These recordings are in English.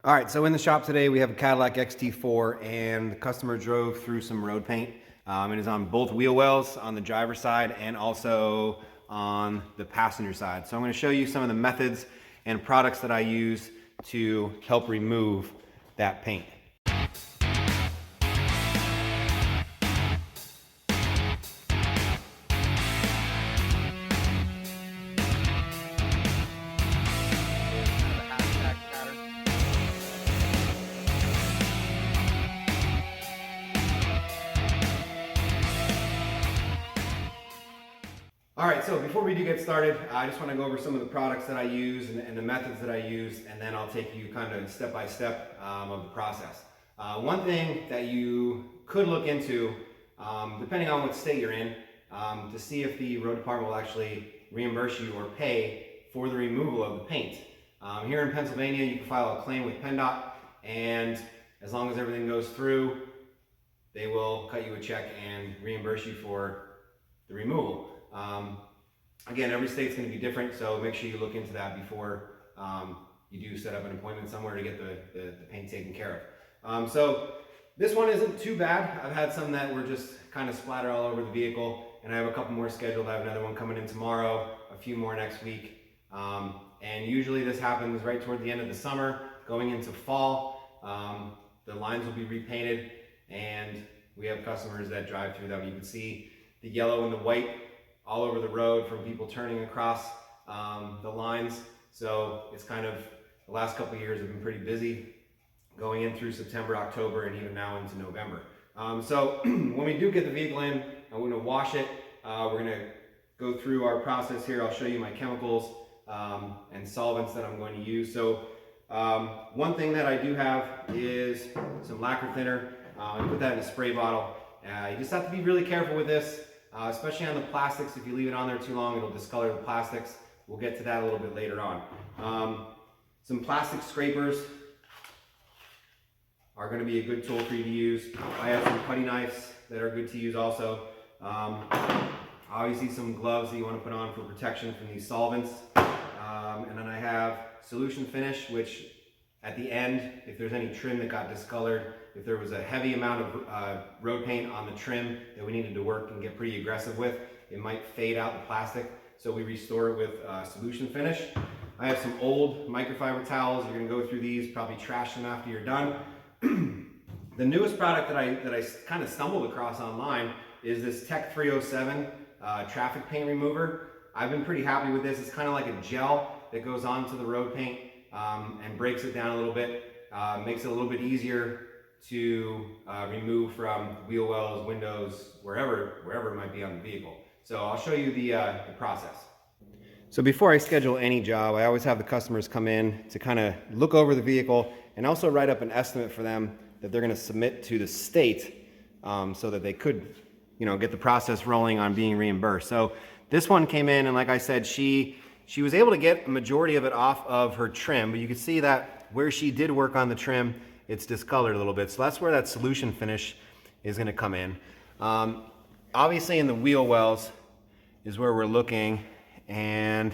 All right, so in the shop today we have a Cadillac XT4 and the customer drove through some road paint. It is on both wheel wells, on the driver's side and also on the passenger side. So I'm going to show you some of the methods and products that I use to help remove that paint. All right, so before we do get started, I just want to go over some of the products that I use and the methods that I use, and then I'll take you kind of step by step of the process. One thing that you could look into, depending on what state you're in, to see if the road department will actually reimburse you or pay for the removal of the paint. Here in Pennsylvania, you can file a claim with PennDOT, and as long as everything goes through, they will cut you a check and reimburse you for the removal. Again, every state's going to be different, so make sure you look into that before you do set up an appointment somewhere to get the paint taken care of. So this one isn't too bad. I've had some that were just kind of splattered all over the vehicle, and I have a couple more scheduled. I have another one coming in tomorrow, a few more next week. And usually this happens right toward the end of the summer, going into fall. The lines will be repainted, and we have customers that drive through them. You can see the yellow and the white all over the road from people turning across the lines. So it's kind of, the last couple of years have been pretty busy going in through September, October, and even now into November. So when we do get the vehicle in, I'm going to wash it. We're going to go through our process here. I'll show you my chemicals and solvents that I'm going to use. So one thing that I do have is some lacquer thinner. I put that in a spray bottle. You just have to be really careful with this. Especially on the plastics. If you leave it on there too long, it'll discolor the plastics. We'll get to that a little bit later on. Some plastic scrapers are going to be a good tool for you to use. I have some putty knives that are good to use also. Obviously some gloves that you want to put on for protection from these solvents. And then I have solution finish, which at the end, if there's any trim that got discolored, if there was a heavy amount of road paint on the trim that we needed to work and get pretty aggressive with, it might fade out the plastic. So we restore it with solution finish. I have some old microfiber towels. You're gonna go through these, probably trash them after you're done. The newest product that I kind of stumbled across online is this Tech 307 traffic paint remover. I've been pretty happy with this. It's kind of like a gel that goes onto the road paint and breaks it down a little bit, makes it a little bit easier to remove from wheel wells, windows, wherever it might be on the vehicle. So I'll show you the process. So before I schedule any job, I always have the customers come in to kind of look over the vehicle and also write up an estimate for them that they're going to submit to the state so that they could, get the process rolling on being reimbursed. So this one came in, and like I said, she was able to get a majority of it off of her trim, but you can see that where she did work on the trim, it's discolored a little bit. So that's where that solution finish is going to come in. Obviously in the wheel wells is where we're looking, and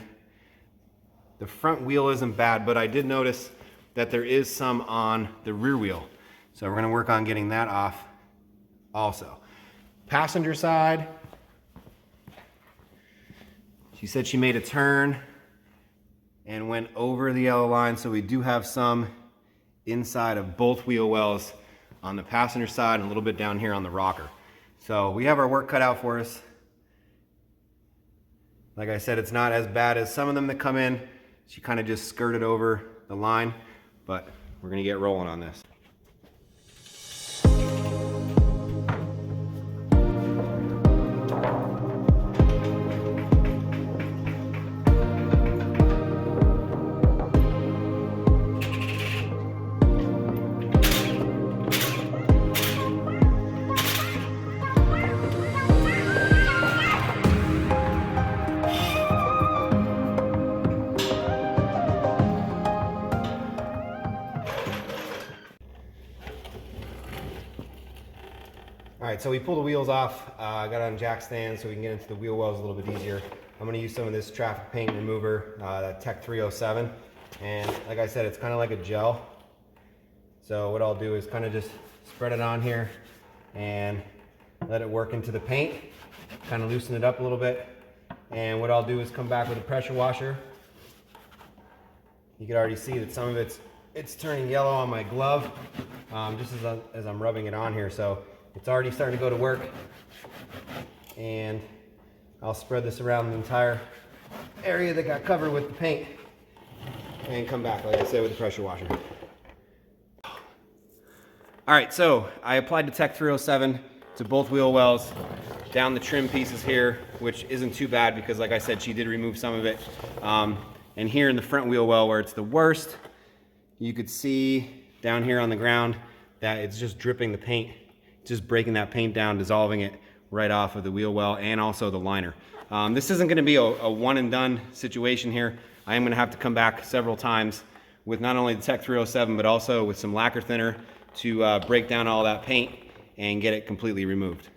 the front wheel isn't bad, but I did notice that there is some on the rear wheel. So we're going to work on getting that off also. Passenger side, she said she made a turn and went over the yellow line, so we do have some inside of both wheel wells on the passenger side and a little bit down here on the rocker. So we have our work cut out for us. Like I said, it's not as bad as some of them that come in. She kind of just skirted over the line, but we're gonna get rolling on this. All right, so we pull the wheels off. I got on jack stands so we can get into the wheel wells a little bit easier. I'm gonna use some of this traffic paint remover, that Tech 307. And like I said, it's kind of like a gel. So what I'll do is kind of just spread it on here and let it work into the paint, kind of loosen it up a little bit. And what I'll do is come back with a pressure washer. You can already see that some of it's turning yellow on my glove, just as I'm rubbing it on here. So it's already starting to go to work. And I'll spread this around the entire area that got covered with the paint and come back, like I said, with the pressure washer. All right, so I applied the Tech 307 to both wheel wells, down the trim pieces here, which isn't too bad because, like I said, she did remove some of it. And here in the front wheel well where it's the worst, you could see down here on the ground that it's just dripping the paint, just breaking that paint down, dissolving it right off of the wheel well and also the liner. This isn't gonna be a one and done situation here. I am gonna have to come back several times with not only the Tech 307, but also with some lacquer thinner to break down all that paint and get it completely removed.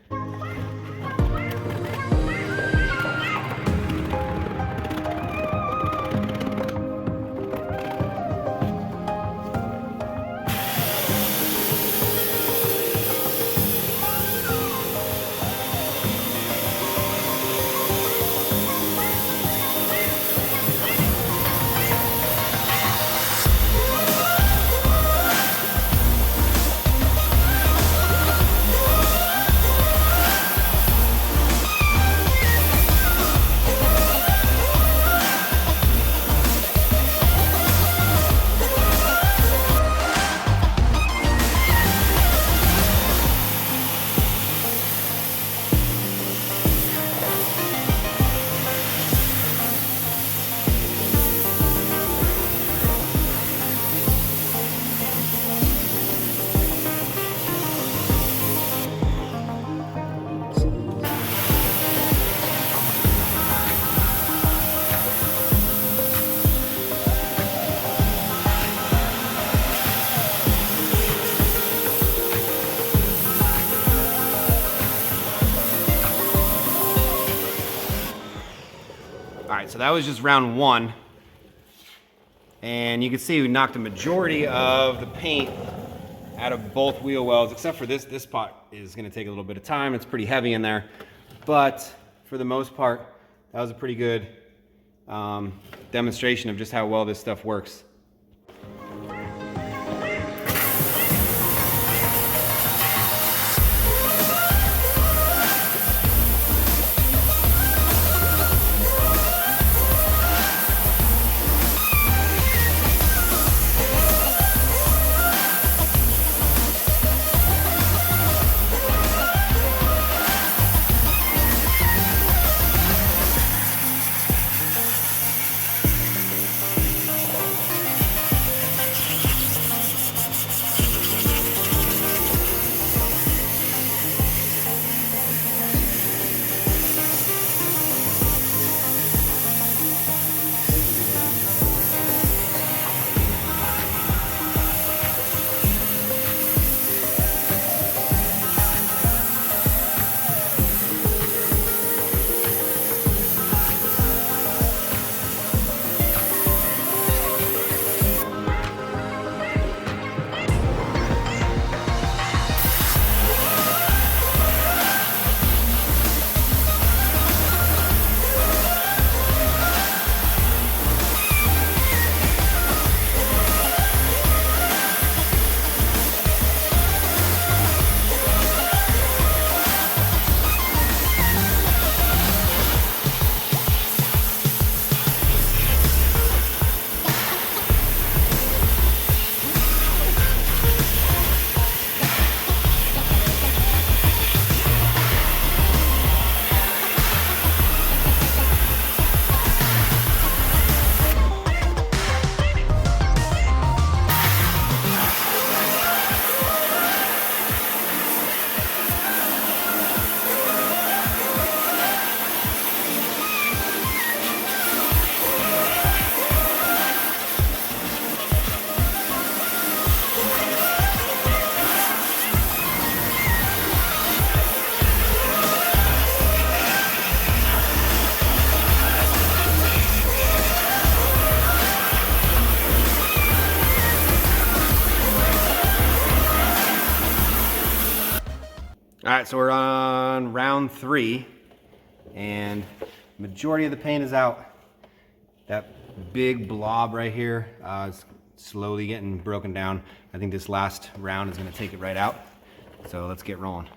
All right, so that was just round one. And you can see we knocked a majority of the paint out of both wheel wells, except for this. This part is gonna take a little bit of time. It's pretty heavy in there. But for the most part, that was a pretty good demonstration of just how well this stuff works. All right, so we're on round 3, and majority of the paint is out. That big blob right here is slowly getting broken down. I think this last round is gonna take it right out. So let's get rolling.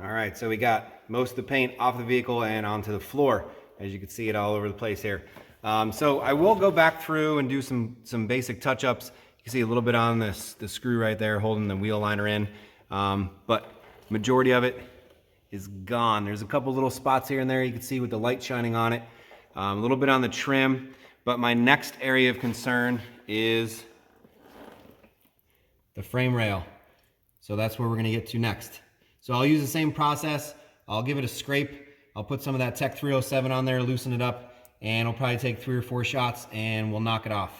All right, so we got most of the paint off the vehicle and onto the floor. As you can see it all over the place here. So I will go back through and do some basic touch-ups. You can see a little bit on the screw right there holding the wheel liner in. But majority of it is gone. There's a couple little spots here and there you can see with the light shining on it. A little bit on the trim. But my next area of concern is the frame rail. So that's where we're gonna get to next. So I'll use the same process. I'll give it a scrape. I'll put some of that Tech 307 on there, loosen it up, and I'll probably take 3 or 4 shots and we'll knock it off.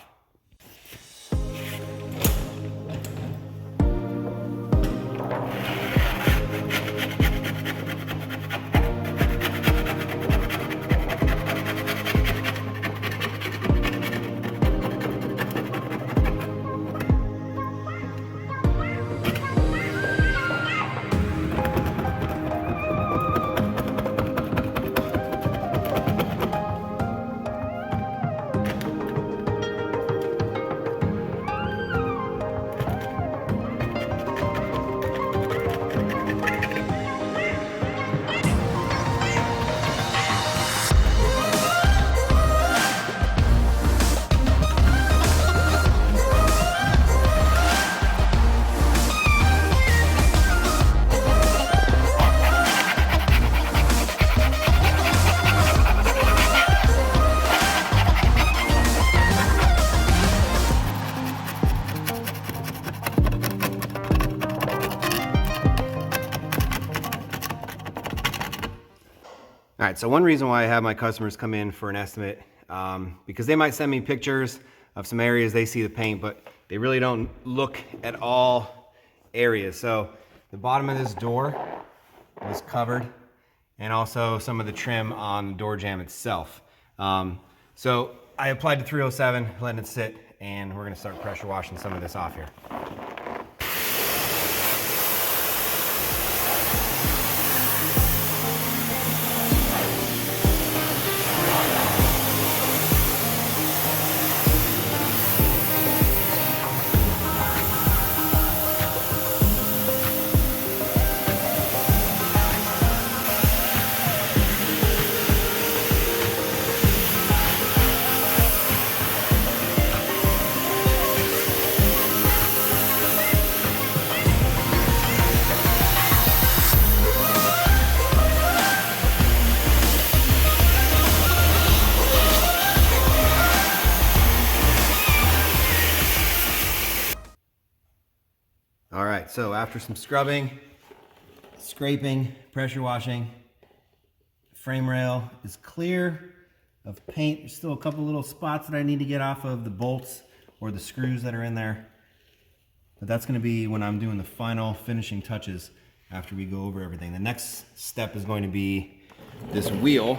All right, so one reason why I have my customers come in for an estimate, because they might send me pictures of some areas they see the paint, but they really don't look at all areas. So the bottom of this door was covered, and also some of the trim on the door jamb itself. So I applied the 307, letting it sit, and we're gonna start pressure washing some of this off here. All right, so after some scrubbing, scraping, pressure washing, frame rail is clear of paint. There's still a couple little spots that I need to get off of the bolts or the screws that are in there. But that's gonna be when I'm doing the final finishing touches after we go over everything. The next step is going to be this wheel.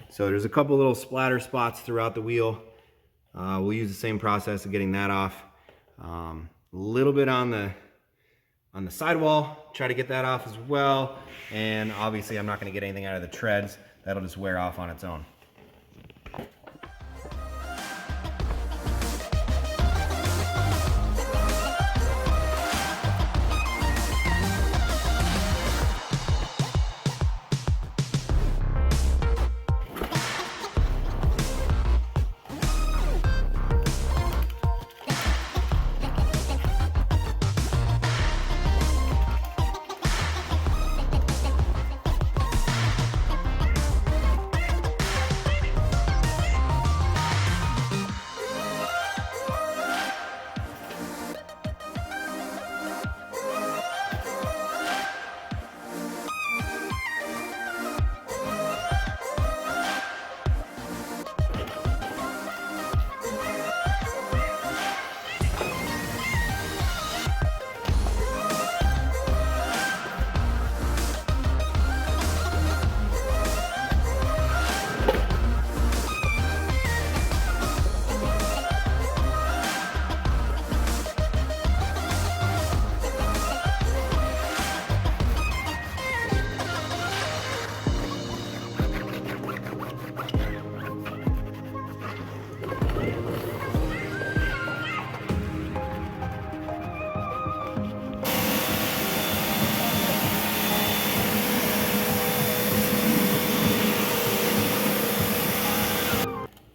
So there's a couple little splatter spots throughout the wheel. We'll use the same process of getting that off. A little bit on the sidewall, try to get that off as well. And obviously I'm not gonna get anything out of the treads. That'll just wear off on its own.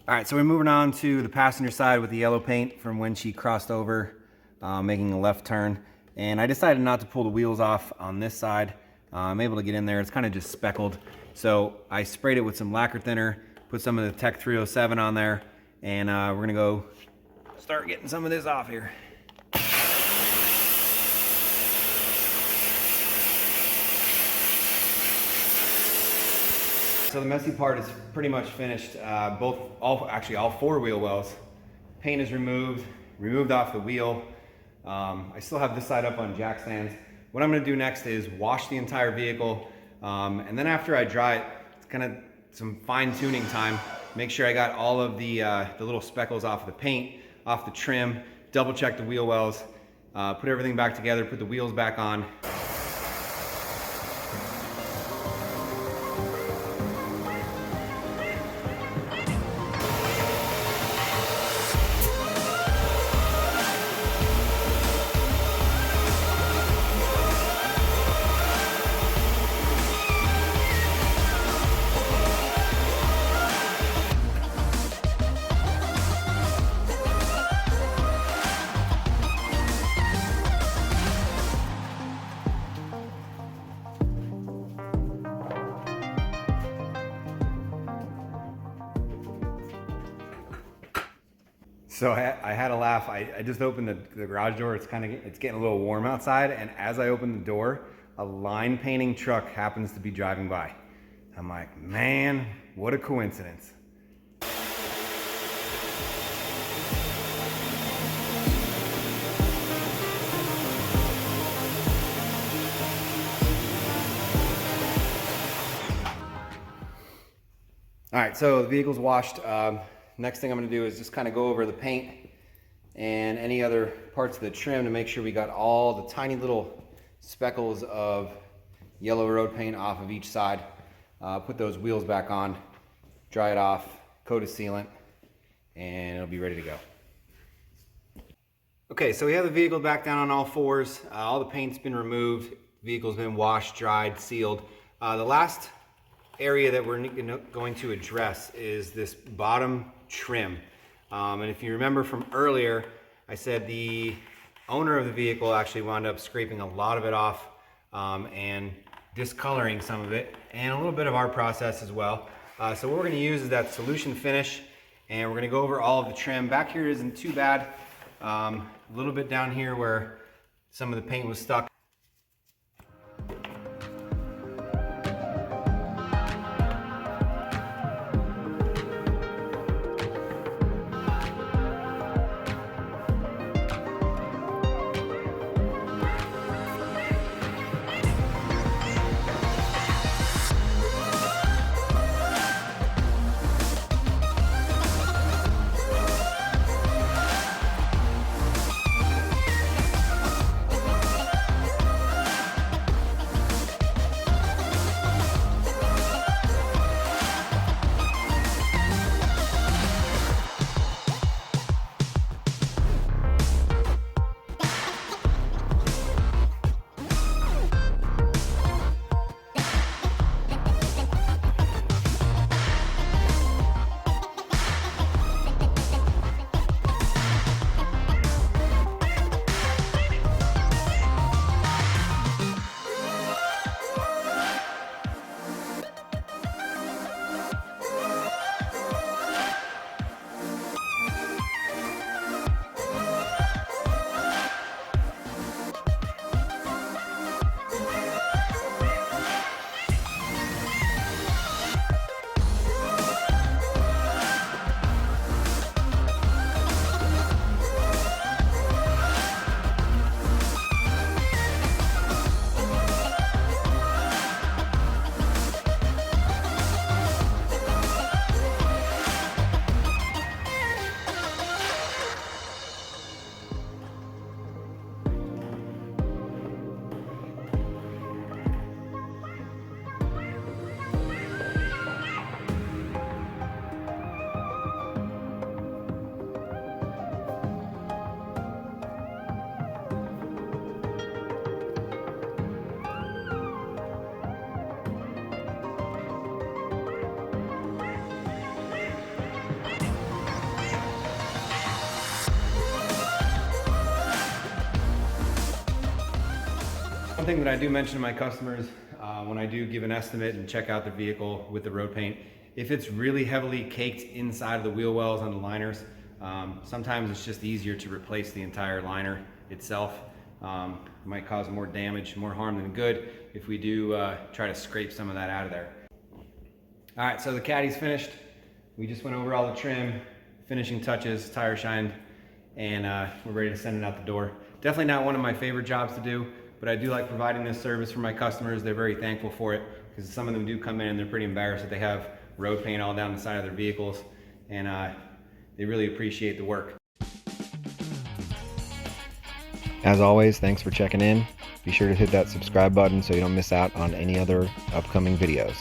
All right, so we're moving on to the passenger side with the yellow paint from when she crossed over, making a left turn. And I decided not to pull the wheels off on this side. I'm able to get in there. It's kind of just speckled. So I sprayed it with some lacquer thinner, put some of the Tech 307 on there, and we're gonna go start getting some of this off here. So the messy part is pretty much finished. All four wheel wells. Paint is removed off the wheel. I still have this side up on jack stands. What I'm gonna do next is wash the entire vehicle. And then after I dry it, it's kind of some fine tuning time. Make sure I got all of the little speckles off of the paint, off the trim, double check the wheel wells, put everything back together, put the wheels back on. So I had a laugh. I just opened the garage door. It's getting a little warm outside, and as I opened the door, a line painting truck happens to be driving by. I'm like, man, what a coincidence. All right, so the vehicle's washed. Next thing I'm gonna do is just kind of go over the paint and any other parts of the trim to make sure we got all the tiny little speckles of yellow road paint off of each side. Put those wheels back on, dry it off, coat a sealant, and it'll be ready to go. Okay, so we have the vehicle back down on all fours. All the paint's been removed. The vehicle's been washed, dried, sealed. The last area that we're going to address is this bottom trim. And if you remember from earlier, I said the owner of the vehicle actually wound up scraping a lot of it off and discoloring some of it, and a little bit of our process as well. So what we're gonna use is that solution finish, and we're gonna go over all of the trim. Back here isn't too bad. A little bit down here where some of the paint was stuck. one thing that I do mention to my customers when I do give an estimate and check out the vehicle with the road paint, if it's really heavily caked inside of the wheel wells on the liners, sometimes it's just easier to replace the entire liner itself. It might cause more damage, more harm than good if we do try to scrape some of that out of there. All right, so the caddy's finished. We just went over all the trim, finishing touches, tire shined, and we're ready to send it out the door. Definitely not one of my favorite jobs to do, but I do like providing this service for my customers. They're very thankful for it because some of them do come in and they're pretty embarrassed that they have road paint all down the side of their vehicles, and they really appreciate the work. As always, thanks for checking in. Be sure to hit that subscribe button so you don't miss out on any other upcoming videos.